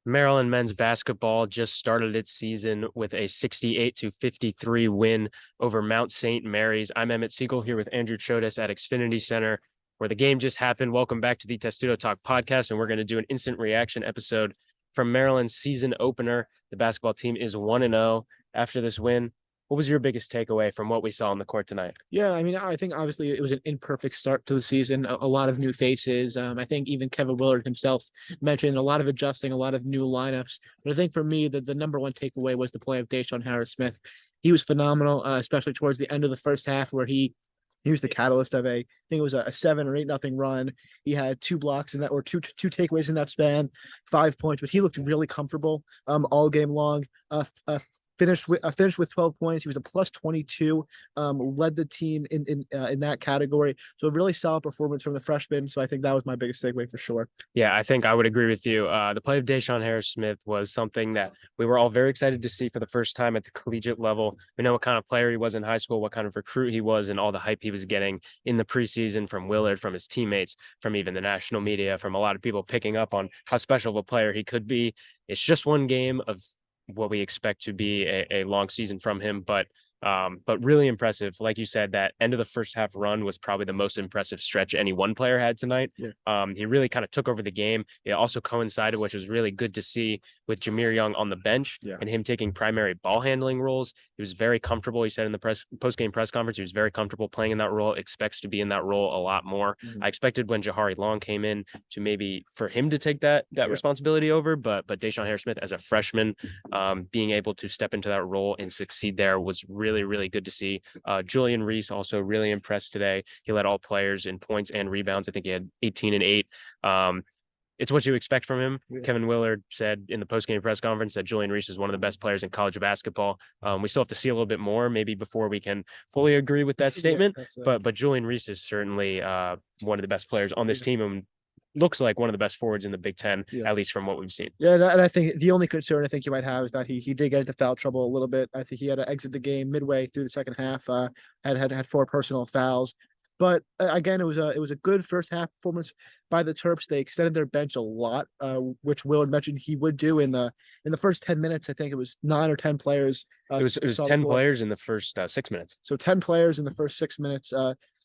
Maryland men's basketball just started its season with a 68-53 win over Mount St. Mary's. I'm Emmett Siegel here with Andrew Chodes at Xfinity Center, where the game just happened. Welcome back to the Testudo Talk podcast, and we're going to do an instant reaction episode from Maryland's season opener. The basketball team is 1-0 after this win. What was your biggest takeaway from what we saw on the court tonight? Yeah, I mean, I think obviously it was an imperfect start to the season. A lot of new faces. I think even Kevin Willard himself mentioned a lot of adjusting, a lot of new lineups. But I think for me, the number one takeaway was the play of Deshaun Harris-Smith. He was phenomenal, especially towards the end of the first half, where he was the catalyst of I think it was a 7 or 8-0 run. He had two blocks in that, or two takeaways in that span, 5 points, but he looked really comfortable all game long. Finished with 12 points. He was a plus 22, led the team in that category. So a really solid performance from the freshman. So I think that was my biggest takeaway for sure. Yeah, I think I would agree with you. The play of Deshaun Harris-Smith was something that we were all very excited to see for the first time at the collegiate level. We know what kind of player he was in high school, what kind of recruit he was, and all the hype he was getting in the preseason from Willard, from his teammates, from even the national media, from a lot of people picking up on how special of a player he could be. It's just one game of what we expect to be a long season from him, but really impressive. Like you said, that end of the first half run was probably the most impressive stretch any one player had tonight. Yeah. He really kind of took over the game. It also coincided, which was really good to see, with Jameer Young on the bench Yeah. and him taking primary ball handling roles. He was very comfortable. He said in the post game press conference, he was very comfortable playing in that role, expects to be in that role a lot more. Mhm. I expected when Jahari Long came in to maybe for him to take that responsibility over, but Deshaun Harris-Smith as a freshman, being able to step into that role and succeed there was really good to see. Julian Reese also really impressed today. He led all players in points and rebounds. I think he had 18 and 8. It's what you expect from him. Yeah. Kevin Willard said in the post-game press conference that Julian Reese is one of the best players in college basketball. We still have to see a little bit more, maybe before we can fully agree with that statement. Yeah, But Julian Reese is certainly one of the best players on this team, and looks like one of the best forwards in the Big Ten, yeah. at least from what we've seen. Yeah, and I think the only concern I think you might have is that he did get into foul trouble a little bit. I think he had to exit the game midway through the second half. Had 4 personal fouls, but again, it was a good first half performance by the Terps. They extended their bench a lot, which Willard mentioned he would do in the first 10 minutes. I think it was 9 or 10 players. It was Saw the 10 floor. players in the first 6 minutes. So 10 players in the first 6 minutes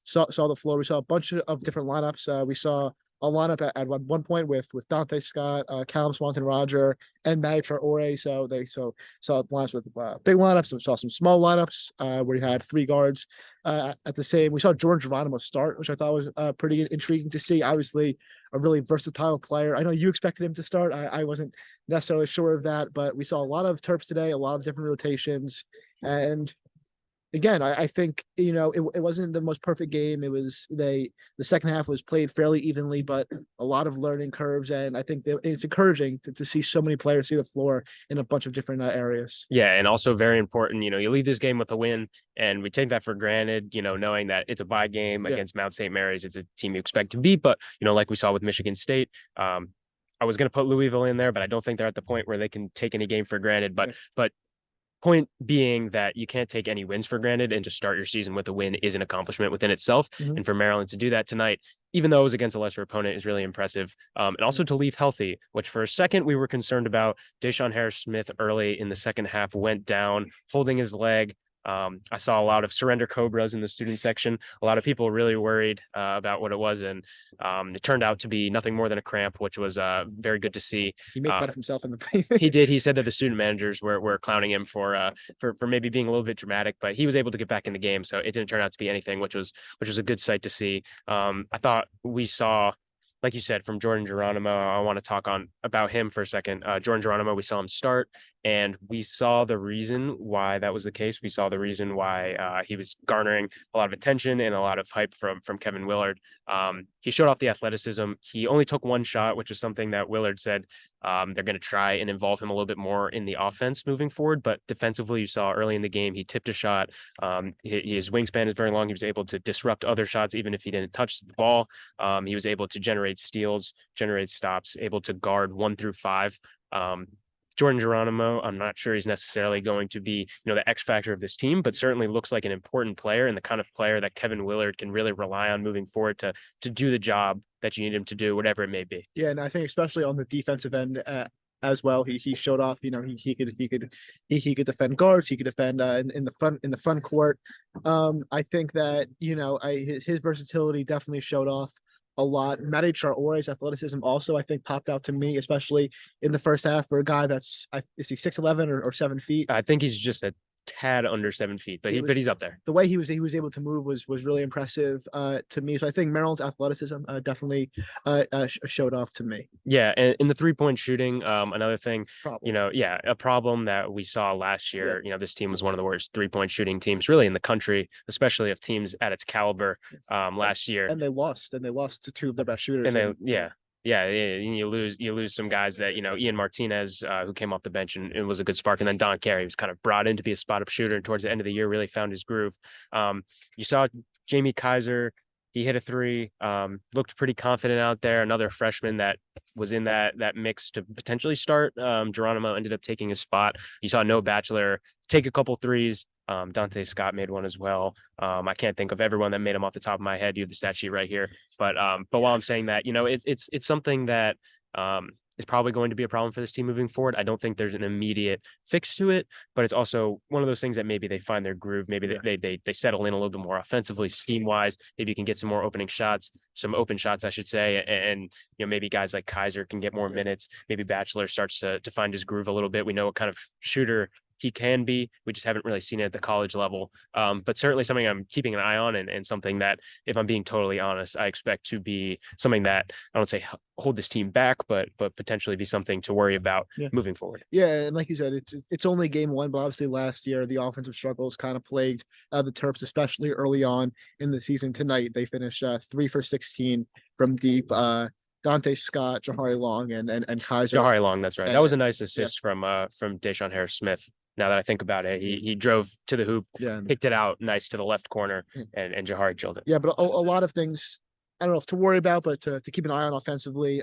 saw the floor. We saw a bunch of different lineups. We saw a lineup at one point with Dante Scott, Callum Swanton-Rodger, and Matty Traore. So they saw lineups with big lineups. We saw some small lineups where you had three guards at the same. We saw Jordan Geronimo start, which I thought was pretty intriguing to see. Obviously, a really versatile player. I know you expected him to start. I wasn't necessarily sure of that, but we saw a lot of Terps today, a lot of different rotations, and again, I think it wasn't the most perfect game. The second half was played fairly evenly, but a lot of learning curves, and I think it's encouraging to see so many players see the floor in a bunch of different areas. Yeah, and also very important, you leave this game with a win, and we take that for granted, knowing that it's a bye game Yeah. against Mount St. Mary's. It's a team you expect to beat, but, like we saw with Michigan State, I was going to put Louisville in there, but I don't think they're at the point where they can take any game for granted. But point being that you can't take any wins for granted, and to start your season with a win is an accomplishment within itself. Mhm. And for Maryland to do that tonight, even though it was against a lesser opponent, is really impressive. And also to leave healthy, which for a second we were concerned about. Deshaun Harris-Smith early in the second half went down, holding his leg. I saw a lot of surrender cobras in the student section. A lot of people really worried about what it was, and it turned out to be nothing more than a cramp, which was very good to see. He made fun of himself in the He did. He said that the student managers were clowning him for maybe being a little bit dramatic, but he was able to get back in the game, so it didn't turn out to be anything, which was a good sight to see. I thought we saw, like you said, from Jordan Geronimo. I want to talk about him for a second. Jordan Geronimo, we saw him start, and we saw the reason why that was the case. We saw the reason why he was garnering a lot of attention and a lot of hype from Kevin Willard. He showed off the athleticism. He only took one shot, which is something that Willard said they're going to try and involve him a little bit more in the offense moving forward. But defensively, you saw early in the game, he tipped a shot. His wingspan is very long. He was able to disrupt other shots, even if he didn't touch the ball. He was able to generate steals, generate stops, able to guard 1 through 5. Jordan Geronimo, I'm not sure he's necessarily going to be, the X factor of this team, but certainly looks like an important player and the kind of player that Kevin Willard can really rely on moving forward to do the job that you need him to do, whatever it may be. Yeah, and I think especially on the defensive end, as well. He showed off, he could defend guards, he could defend in the front court. I think that his versatility definitely showed off a lot. Matty Traore's athleticism also, I think, popped out to me, especially in the first half for a guy is he 6'11" or 7 feet. I think he's just a tad under 7 feet, but he's up there. The way he was able to move was really impressive to me. So I think Maryland's athleticism definitely showed off to me. Yeah, and in the 3-point shooting, another thing, Problem. a problem that we saw last year. This team was one of the worst 3-point shooting teams really in the country, especially of teams at its caliber last year. And they lost to two of their best shooters. And you lose some guys that Ian Martinez, who came off the bench and was a good spark, and then Don Carey was kind of brought in to be a spot up shooter, and towards the end of the year really found his groove. You saw Jamie Kaiser. He hit a three, looked pretty confident out there. Another freshman that was in that mix to potentially start. Geronimo ended up taking his spot. You saw Noah Batchelor take a couple threes. Dante Scott made one as well. I can't think of everyone that made them off the top of my head. You have the stat sheet right here. But while I'm saying that, it's something that is probably going to be a problem for this team moving forward. I don't think there's an immediate fix to it, but it's also one of those things that maybe they find their groove. Maybe they settle in a little bit more offensively, scheme wise. Maybe you can get some more open shots, I should say, and maybe guys like Kaiser can get more minutes. Maybe Batchelor starts to find his groove a little bit. We know what kind of shooter he can be. We just haven't really seen it at the college level. But certainly something I'm keeping an eye on, and something that, if I'm being totally honest, I expect to be something that I don't say hold this team back, but potentially be something to worry about moving forward. Yeah, and like you said, it's only game one, but obviously last year the offensive struggles kind of plagued the Terps, especially early on in the season. Tonight they finished 3 for 16 from deep. Dante Scott, Jahari Long, and Kaiser. Jahari Long, that's right. That was a nice assist from Deshaun Harris-Smith. Now that I think about it, he drove to the hoop, picked it out nice to the left corner, and Jahari chilled it. Yeah, but a lot of things I don't know if to worry about, but to keep an eye on offensively.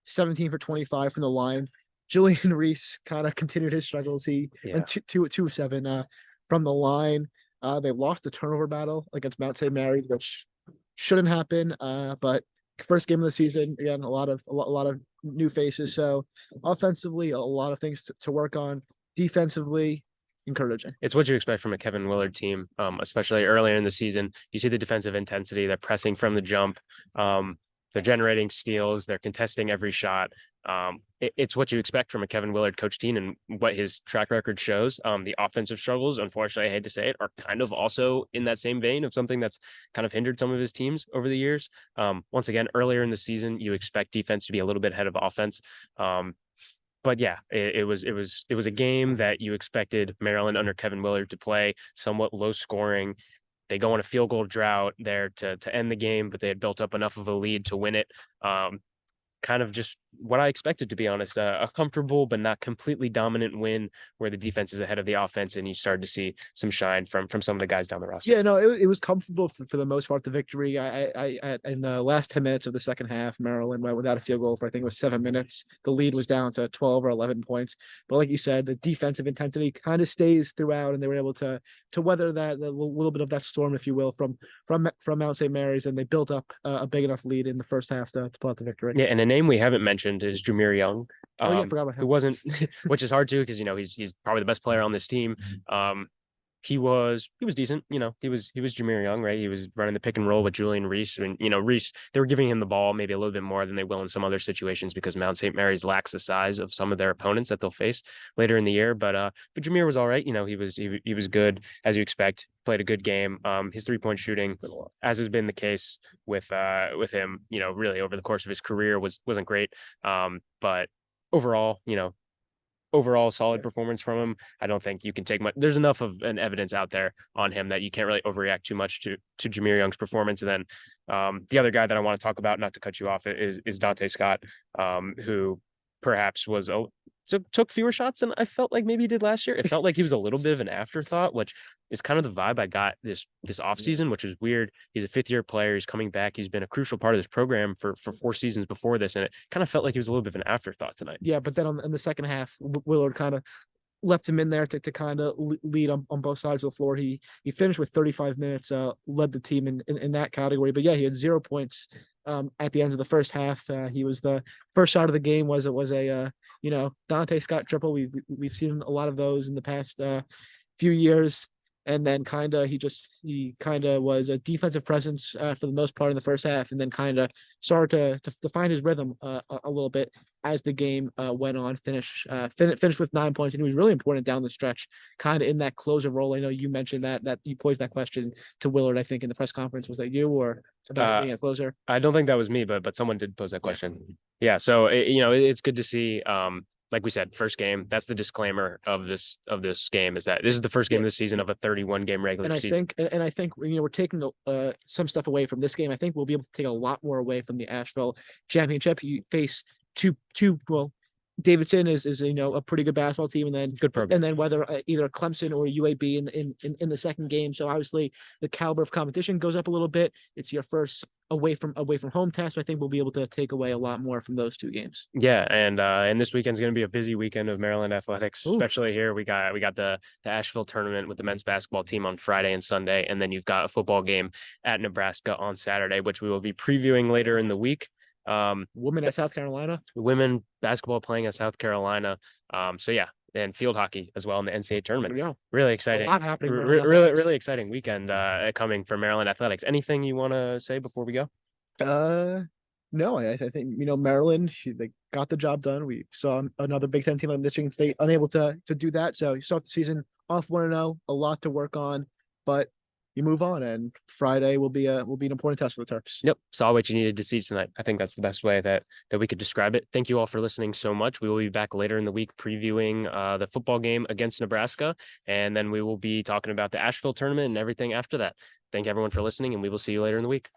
17 for 25 from the line. Julian Reese kind of continued his struggles. He went 2 of 7 from the line. They lost the turnover battle against Mount St. Mary's, which shouldn't happen. But first game of the season, again, a lot of new faces. So offensively, a lot of things to work on. Defensively, encouraging. It's what you expect from a Kevin Willard team, especially earlier in the season. You see the defensive intensity. They're pressing from the jump. They're generating steals. They're contesting every shot. It's what you expect from a Kevin Willard coach team, and what his track record shows. The offensive struggles, unfortunately, I hate to say it, are kind of also in that same vein of something that's kind of hindered some of his teams over the years. Once again, earlier in the season, you expect defense to be a little bit ahead of offense. But yeah, it was a game that you expected Maryland under Kevin Willard to play, somewhat low scoring. They go on a field goal drought there to end the game, but they had built up enough of a lead to win it. Kind of just what I expected, to be honest, a comfortable but not completely dominant win where the defense is ahead of the offense, and you started to see some shine from some of the guys down the roster. Yeah, no, it was comfortable for the most part. The victory, I in the last 10 minutes of the second half, Maryland went without a field goal for I think it was 7 minutes. The lead was down to 12 or 11 points. But like you said, the defensive intensity kind of stays throughout, and they were able to weather that a little bit of that storm, if you will, from Mount St. Mary's, and they built up a big enough lead in the first half to pull out the victory. Yeah, and a name we haven't mentioned is Jameer Young. I forgot about him. Who wasn't, which is hard to, because he's probably the best player on this team. He was decent. He was Jameer Young, right? He was running the pick and roll with Julian Reese, and Reese, they were giving him the ball maybe a little bit more than they will in some other situations, because Mount St. Mary's lacks the size of some of their opponents that they'll face later in the year. But Jameer was all right. He was good, as you expect. Played a good game. His 3-point shooting, as has been the case with him, really over the course of his career, wasn't great. But overall, solid performance from him. I don't think you can take much. There's enough of an evidence out there on him that you can't really overreact too much to Jameer Young's performance. And then the other guy that I want to talk about, not to cut you off, is Dante Scott, who perhaps took fewer shots than I felt like maybe he did last year. It felt like he was a little bit of an afterthought, which is kind of the vibe I got this offseason, which is weird. He's a 5th-year player. He's coming back. He's been a crucial part of this program for 4 seasons before this, and it kind of felt like he was a little bit of an afterthought tonight. Yeah, but then in the second half, Willard kind of left him in there to kind of lead on both sides of the floor. He finished with 35 minutes, led the team in that category. But yeah, he had 0 points at the end of the first half. He was the first shot of the game was a Dante Scott triple. We've seen a lot of those in the past few years. And then he kind of was a defensive presence for the most part in the first half, and then kind of started to find his rhythm a little bit as the game went on. Finished with 9 points, and he was really important down the stretch, kind of in that closer role. I know you mentioned that you posed that question to Willard, I think, in the press conference. Was that you or about being a closer? I don't think that was me, but someone did pose that question. Yeah, so it's good to see. Like we said, first game. That's the disclaimer of this game, is that this is the first game of the season of a 31 game regular season. I think we're taking some stuff away from this game. I think we'll be able to take a lot more away from the Asheville championship. You face two well, Davidson is a pretty good basketball team, and then Good program. and then whether either Clemson or UAB in the second game. So obviously the caliber of competition goes up a little bit. It's your first away from home test. So I think we'll be able to take away a lot more from those two games. Yeah, and this weekend's going to be a busy weekend of Maryland athletics, Ooh. especially here. We got the Asheville tournament with the men's basketball team on Friday and Sunday, and then you've got a football game at Nebraska on Saturday, which we will be previewing later in the week. Women at South Carolina. Women basketball playing at South Carolina. So yeah, and field hockey as well in the NCAA tournament. Yeah, Really exciting. a lot happening. Really exciting weekend coming for Maryland athletics. Anything you want to say before we go? No, I think Maryland, they got the job done. We saw another Big Ten team like Michigan State unable to do that. So you start the season off 1-0, a lot to work on, but you move on, and Friday will be an important test for the Terps. Yep, saw what you needed to see tonight. I think that's the best way that we could describe it. Thank you all for listening so much. We will be back later in the week previewing the football game against Nebraska, and then we will be talking about the Asheville tournament and everything after that. Thank everyone for listening, and we will see you later in the week.